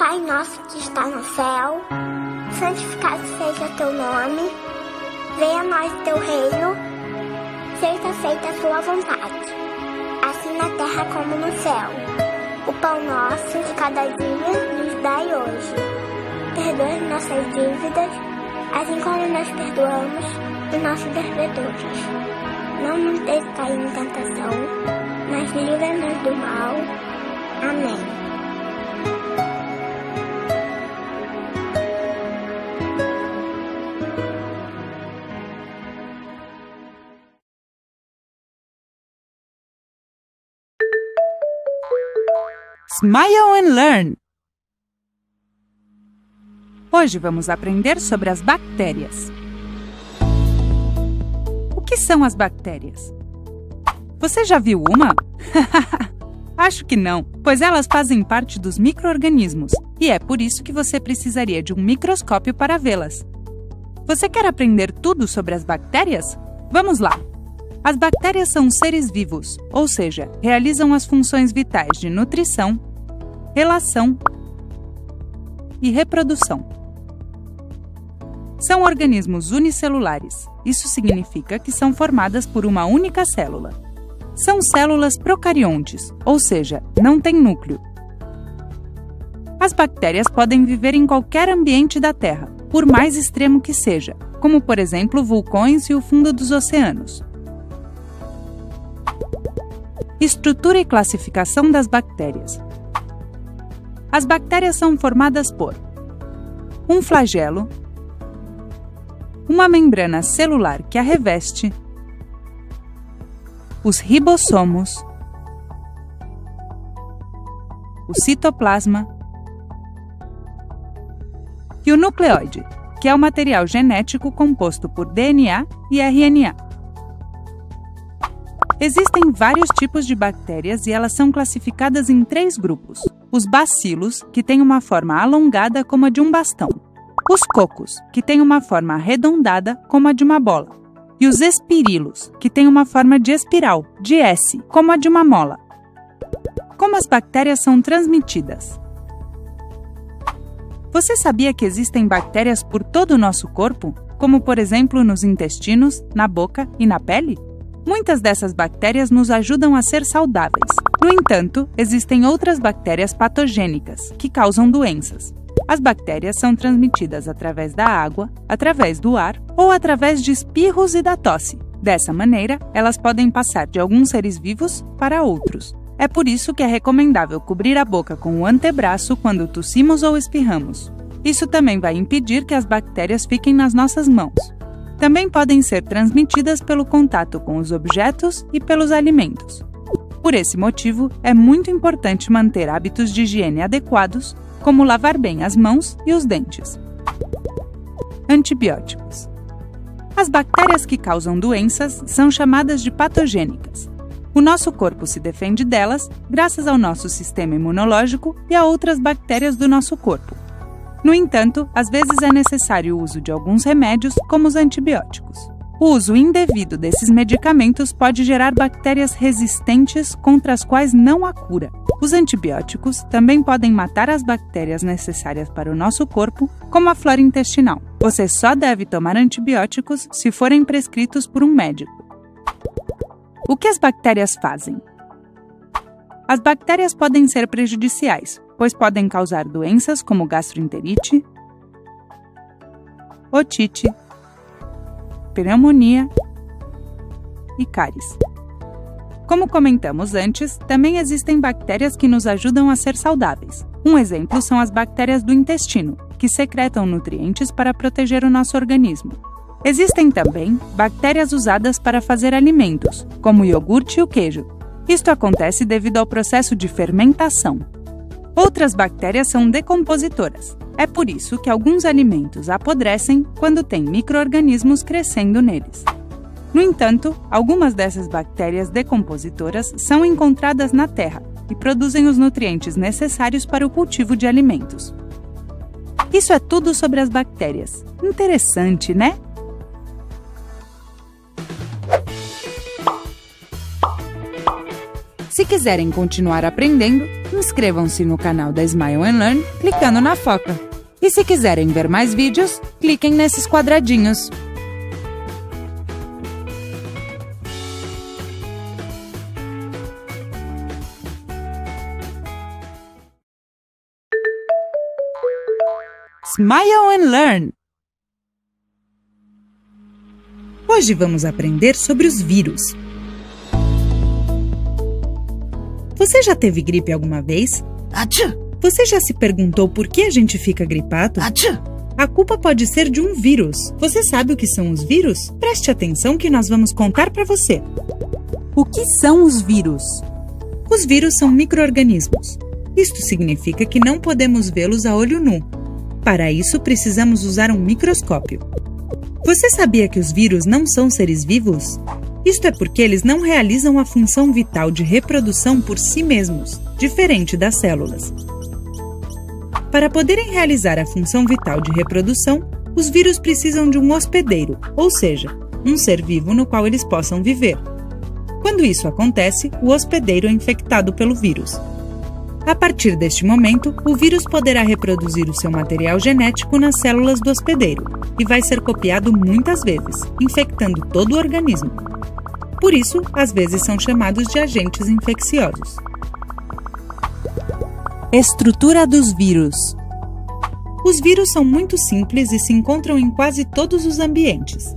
Pai nosso que está no céu, santificado seja teu nome, venha a nós teu reino, seja feita a sua vontade, assim na terra como no céu. O pão nosso de cada dia nos dai hoje. Perdoa as nossas dívidas, assim como nós perdoamos os nossos devedores. Não nos deixe cair em tentação, mas livra-nos do mal. Amém. Smile and Learn! Hoje vamos aprender sobre as bactérias. O que são as bactérias? Você já viu uma? Acho que não, pois elas fazem parte dos micro-organismos e é por isso que você precisaria de um microscópio para vê-las. Você quer aprender tudo sobre as bactérias? Vamos lá! As bactérias são seres vivos, ou seja, realizam as funções vitais de nutrição, relação e reprodução. São organismos unicelulares. Isso significa que são formadas por uma única célula. São células procariontes, ou seja, não têm núcleo. As bactérias podem viver em qualquer ambiente da Terra, por mais extremo que seja, como por exemplo vulcões e o fundo dos oceanos. Estrutura e classificação das bactérias. As bactérias são formadas por um flagelo, uma membrana celular que a reveste, os ribossomos, o citoplasma e o nucleóide, que é o material genético composto por DNA e RNA. Existem vários tipos de bactérias e elas são classificadas em 3 grupos. Os bacilos, que têm uma forma alongada como a de um bastão. Os cocos, que têm uma forma arredondada como a de uma bola. E os espirilos, que têm uma forma de espiral, de S, como a de uma mola. Como as bactérias são transmitidas? Você sabia que existem bactérias por todo o nosso corpo, como por exemplo nos intestinos, na boca e na pele? Muitas dessas bactérias nos ajudam a ser saudáveis. No entanto, existem outras bactérias patogênicas, que causam doenças. As bactérias são transmitidas através da água, através do ar ou através de espirros e da tosse. Dessa maneira, elas podem passar de alguns seres vivos para outros. É por isso que é recomendável cobrir a boca com o antebraço quando tossimos ou espirramos. Isso também vai impedir que as bactérias fiquem nas nossas mãos. Também podem ser transmitidas pelo contato com os objetos e pelos alimentos. Por esse motivo, é muito importante manter hábitos de higiene adequados, como lavar bem as mãos e os dentes. Antibióticos. As bactérias que causam doenças são chamadas de patogênicas. O nosso corpo se defende delas graças ao nosso sistema imunológico e a outras bactérias do nosso corpo. No entanto, às vezes é necessário o uso de alguns remédios, como os antibióticos. O uso indevido desses medicamentos pode gerar bactérias resistentes contra as quais não há cura. Os antibióticos também podem matar as bactérias necessárias para o nosso corpo, como a flora intestinal. Você só deve tomar antibióticos se forem prescritos por um médico. O que as bactérias fazem? As bactérias podem ser prejudiciais, pois podem causar doenças como gastroenterite, otite, pneumonia e cáries. Como comentamos antes, também existem bactérias que nos ajudam a ser saudáveis. Um exemplo são as bactérias do intestino, que secretam nutrientes para proteger o nosso organismo. Existem também bactérias usadas para fazer alimentos, como o iogurte e o queijo. Isto acontece devido ao processo de fermentação. Outras bactérias são decompositoras. É por isso que alguns alimentos apodrecem quando tem micro-organismos crescendo neles. No entanto, algumas dessas bactérias decompositoras são encontradas na terra e produzem os nutrientes necessários para o cultivo de alimentos. Isso é tudo sobre as bactérias. Interessante, né? Se quiserem continuar aprendendo, inscrevam-se no canal da Smile and Learn clicando na foca. E se quiserem ver mais vídeos, cliquem nesses quadradinhos. Smile and Learn! Hoje vamos aprender sobre os vírus. Você já teve gripe alguma vez? Achoo! Você já se perguntou por que a gente fica gripado? Achoo! A culpa pode ser de um vírus. Você sabe o que são os vírus? Preste atenção que nós vamos contar para você. O que são os vírus? Os vírus são micro-organismos. Isto significa que não podemos vê-los a olho nu. Para isso, precisamos usar um microscópio. Você sabia que os vírus não são seres vivos? Isto é porque eles não realizam a função vital de reprodução por si mesmos, diferente das células. Para poderem realizar a função vital de reprodução, os vírus precisam de um hospedeiro, ou seja, um ser vivo no qual eles possam viver. Quando isso acontece, o hospedeiro é infectado pelo vírus. A partir deste momento, o vírus poderá reproduzir o seu material genético nas células do hospedeiro e vai ser copiado muitas vezes, infectando todo o organismo. Por isso, às vezes são chamados de agentes infecciosos. Estrutura dos vírus. Os vírus são muito simples e se encontram em quase todos os ambientes.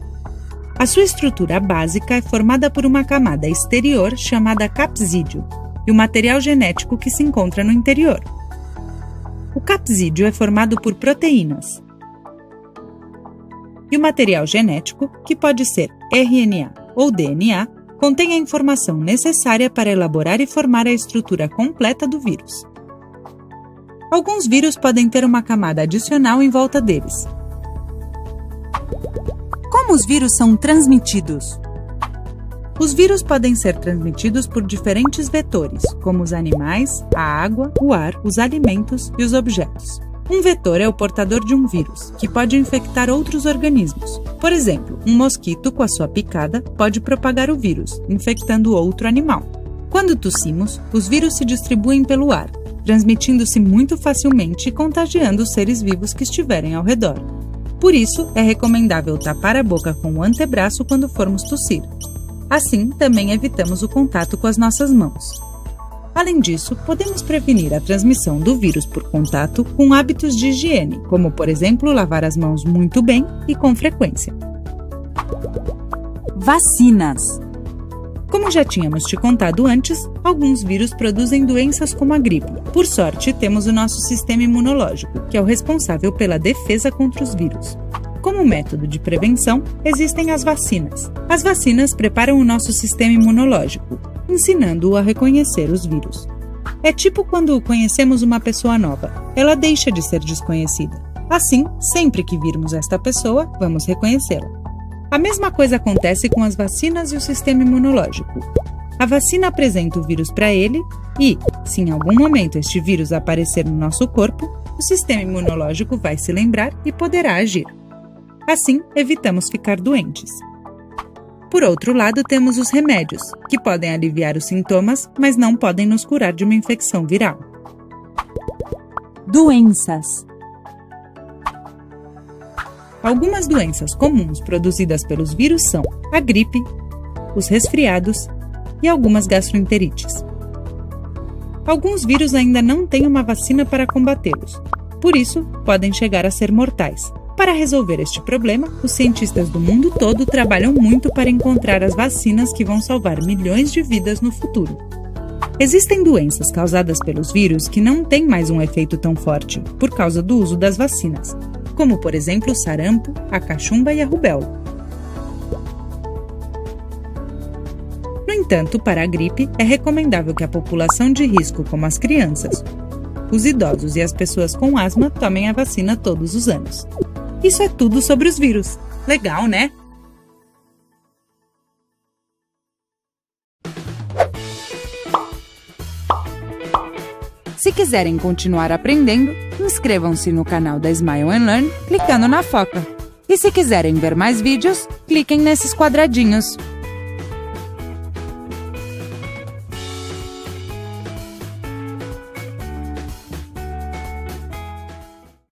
A sua estrutura básica é formada por uma camada exterior chamada capsídeo e o material genético que se encontra no interior. O capsídeo é formado por proteínas. E o material genético, que pode ser RNA ou DNA, contém a informação necessária para elaborar e formar a estrutura completa do vírus. Alguns vírus podem ter uma camada adicional em volta deles. Como os vírus são transmitidos? Os vírus podem ser transmitidos por diferentes vetores, como os animais, a água, o ar, os alimentos e os objetos. Um vetor é o portador de um vírus, que pode infectar outros organismos. Por exemplo, um mosquito com a sua picada pode propagar o vírus, infectando outro animal. Quando tossimos, os vírus se distribuem pelo ar, transmitindo-se muito facilmente e contagiando os seres vivos que estiverem ao redor. Por isso, é recomendável tapar a boca com o antebraço quando formos tossir. Assim, também evitamos o contato com as nossas mãos. Além disso, podemos prevenir a transmissão do vírus por contato com hábitos de higiene, como, por exemplo, lavar as mãos muito bem e com frequência. Vacinas. Como já tínhamos te contado antes, alguns vírus produzem doenças como a gripe. Por sorte, temos o nosso sistema imunológico, que é o responsável pela defesa contra os vírus. Como método de prevenção, existem as vacinas. As vacinas preparam o nosso sistema imunológico, ensinando-o a reconhecer os vírus. É tipo quando conhecemos uma pessoa nova, ela deixa de ser desconhecida. Assim, sempre que virmos esta pessoa, vamos reconhecê-la. A mesma coisa acontece com as vacinas e o sistema imunológico. A vacina apresenta o vírus para ele e, se em algum momento este vírus aparecer no nosso corpo, o sistema imunológico vai se lembrar e poderá agir. Assim, evitamos ficar doentes. Por outro lado, temos os remédios, que podem aliviar os sintomas, mas não podem nos curar de uma infecção viral. Doenças. Algumas doenças comuns produzidas pelos vírus são a gripe, os resfriados e algumas gastroenterites. Alguns vírus ainda não têm uma vacina para combatê-los, por isso podem chegar a ser mortais. Para resolver este problema, os cientistas do mundo todo trabalham muito para encontrar as vacinas que vão salvar milhões de vidas no futuro. Existem doenças causadas pelos vírus que não têm mais um efeito tão forte, por causa do uso das vacinas, como, por exemplo, o sarampo, a cachumba e a rubéola. No entanto, para a gripe, é recomendável que a população de risco, como as crianças, os idosos e as pessoas com asma, tomem a vacina todos os anos. Isso é tudo sobre os vírus. Legal, né? Se quiserem continuar aprendendo, inscrevam-se no canal da Smile and Learn clicando na foca. E se quiserem ver mais vídeos, cliquem nesses quadradinhos.